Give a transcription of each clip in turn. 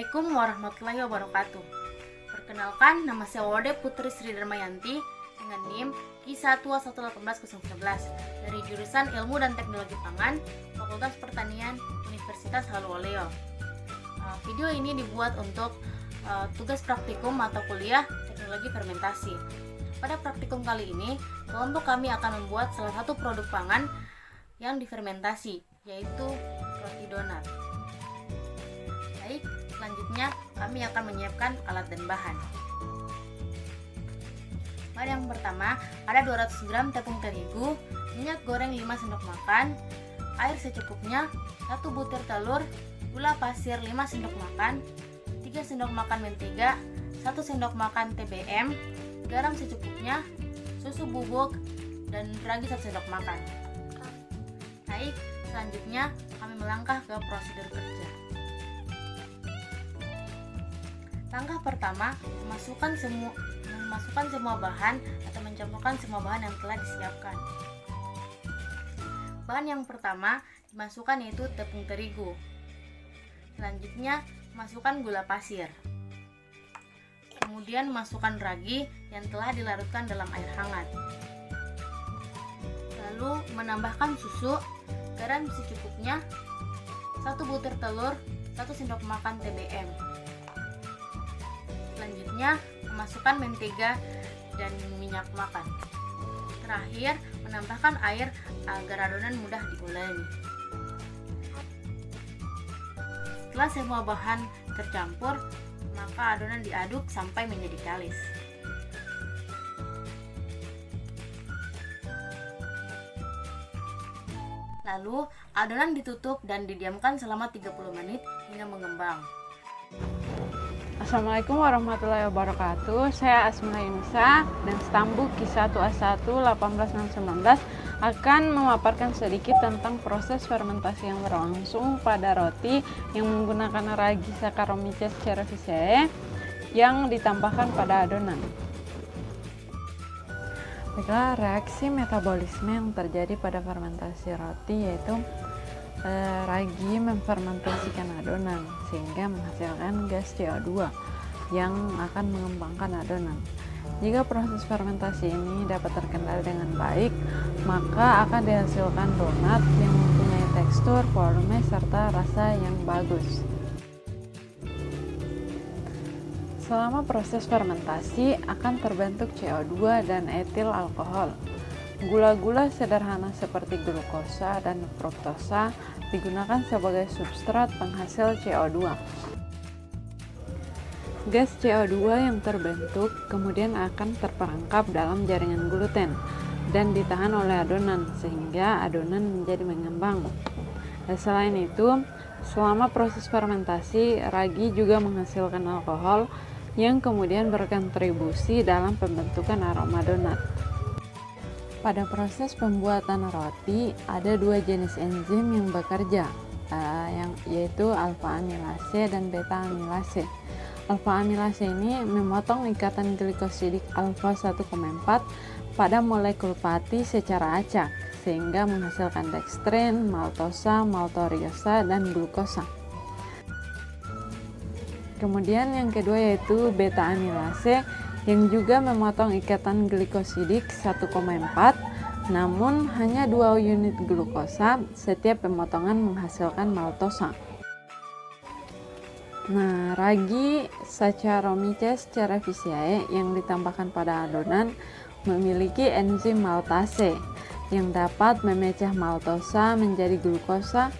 Assalamualaikum warahmatullahi wabarakatuh. Perkenalkan, nama saya Wode Putri Sri Darmayanti dengan NIM Ki1118011 dari jurusan Ilmu dan Teknologi Pangan, Fakultas Pertanian, Universitas Haluoleo. Video ini dibuat untuk tugas praktikum mata kuliah Teknologi Fermentasi. Pada praktikum kali ini, kelompok kami akan membuat salah satu produk pangan yang difermentasi, yaitu roti donat. Baik, selanjutnya kami akan menyiapkan alat dan bahan. Bahan yang pertama, ada 200 gram tepung terigu, minyak goreng 5 sendok makan, air secukupnya, 1 butir telur, gula pasir 5 sendok makan, 3 sendok makan mentega, 1 sendok makan TBM, garam secukupnya, susu bubuk, dan ragi 1 sendok makan. Baik, selanjutnya kami melangkah ke prosedur kerja. Langkah pertama, memasukkan semua bahan atau mencampurkan semua bahan yang telah disiapkan. Bahan yang pertama dimasukkan yaitu tepung terigu. Selanjutnya, masukkan gula pasir. Kemudian masukkan ragi yang telah dilarutkan dalam air hangat. Lalu menambahkan susu, garam secukupnya, 1 butir telur, 1 sendok makan TBM. Selanjutnya, memasukkan mentega dan minyak makan. Terakhir, menambahkan air agar adonan mudah diuleni. Setelah semua bahan tercampur, maka adonan diaduk sampai menjadi kalis. Lalu, adonan ditutup dan didiamkan selama 30 menit hingga mengembang. Assalamualaikum warahmatullahi wabarakatuh. Saya Asmila Yunusa dan Stambu Ki1A1-18619 akan memaparkan sedikit tentang proses fermentasi yang berlangsung pada roti yang menggunakan ragi Saccharomyces cerevisiae yang ditambahkan pada adonan. Baiklah, reaksi metabolisme yang terjadi pada fermentasi roti yaitu ragi memfermentasikan adonan sehingga menghasilkan gas CO2 yang akan mengembangkan adonan. Jika proses fermentasi ini dapat terkendali dengan baik, maka akan dihasilkan donat yang mempunyai tekstur, volume, serta rasa yang bagus. Selama proses fermentasi akan terbentuk CO2 dan etil alkohol. Gula-gula sederhana seperti glukosa dan fruktosa digunakan sebagai substrat penghasil CO2. Gas CO2 yang terbentuk kemudian akan terperangkap dalam jaringan gluten dan ditahan oleh adonan sehingga adonan menjadi mengembang. Selain itu, selama proses fermentasi, ragi juga menghasilkan alkohol yang kemudian berkontribusi dalam pembentukan aroma donat. Pada proses pembuatan roti, ada 2 jenis enzim yang bekerja, yaitu alfa-amilase dan beta-amilase. Alfa-amilase ini memotong ikatan glikosidik alfa 1,4 pada molekul pati secara acak, sehingga menghasilkan dekstrin, maltosa, maltoriosa, dan glukosa. Kemudian yang kedua yaitu beta-amilase, yang juga memotong ikatan glikosidik 1,4, namun hanya 2 unit glukosa, setiap pemotongan menghasilkan maltosa. Nah, ragi Saccharomyces cerevisiae yang ditambahkan pada adonan memiliki enzim maltase yang dapat memecah maltosa menjadi glukosa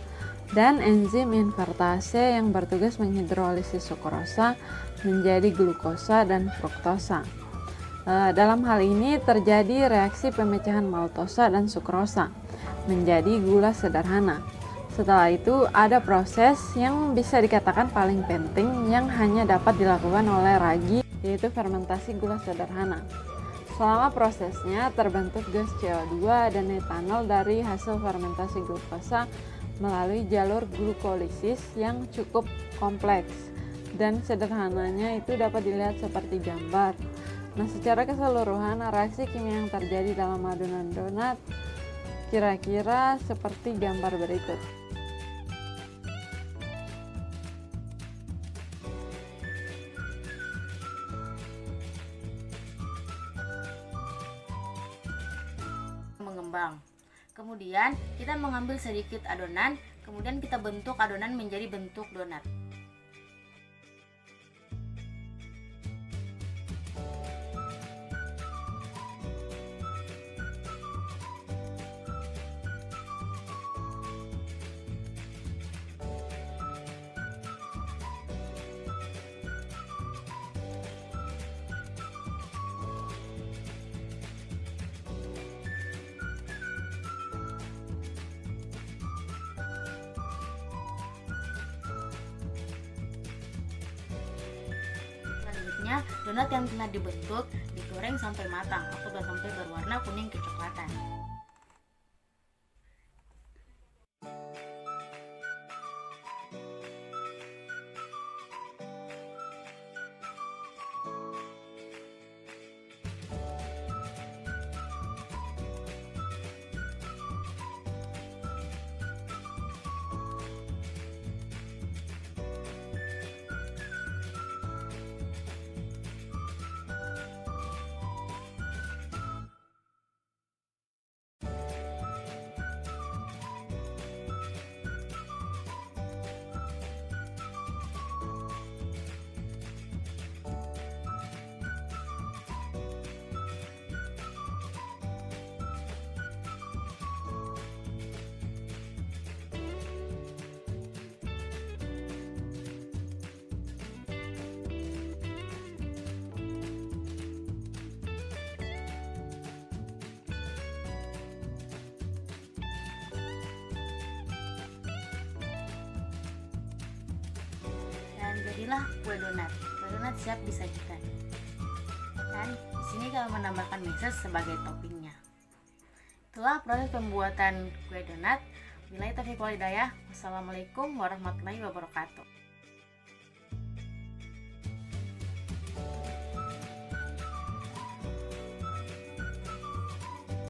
dan enzim invertase yang bertugas menghidrolisis sukrosa menjadi glukosa dan fruktosa. Dalam hal ini terjadi reaksi pemecahan maltosa dan sukrosa menjadi gula sederhana. Setelah itu ada proses yang bisa dikatakan paling penting yang hanya dapat dilakukan oleh ragi, yaitu fermentasi gula sederhana. Selama prosesnya terbentuk gas CO2 dan etanol dari hasil fermentasi glukosa melalui jalur glukolisis yang cukup kompleks. Dan sederhananya itu dapat dilihat seperti gambar. Nah, secara keseluruhan reaksi kimia yang terjadi dalam adonan donat kira-kira seperti gambar berikut. mengembang. Kemudian kita mengambil sedikit adonan, kemudian kita bentuk adonan menjadi bentuk donat. Selanjutnya, donat yang telah dibentuk digoreng sampai matang atau sampai berwarna kuning kecoklatan. Dan jadilah kue donat. Kue donat siap disajikan. Dan di sini kami menambahkan meses sebagai toppingnya. Itulah proses pembuatan kue donat. Wassalamualaikum warahmatullahi wabarakatuh.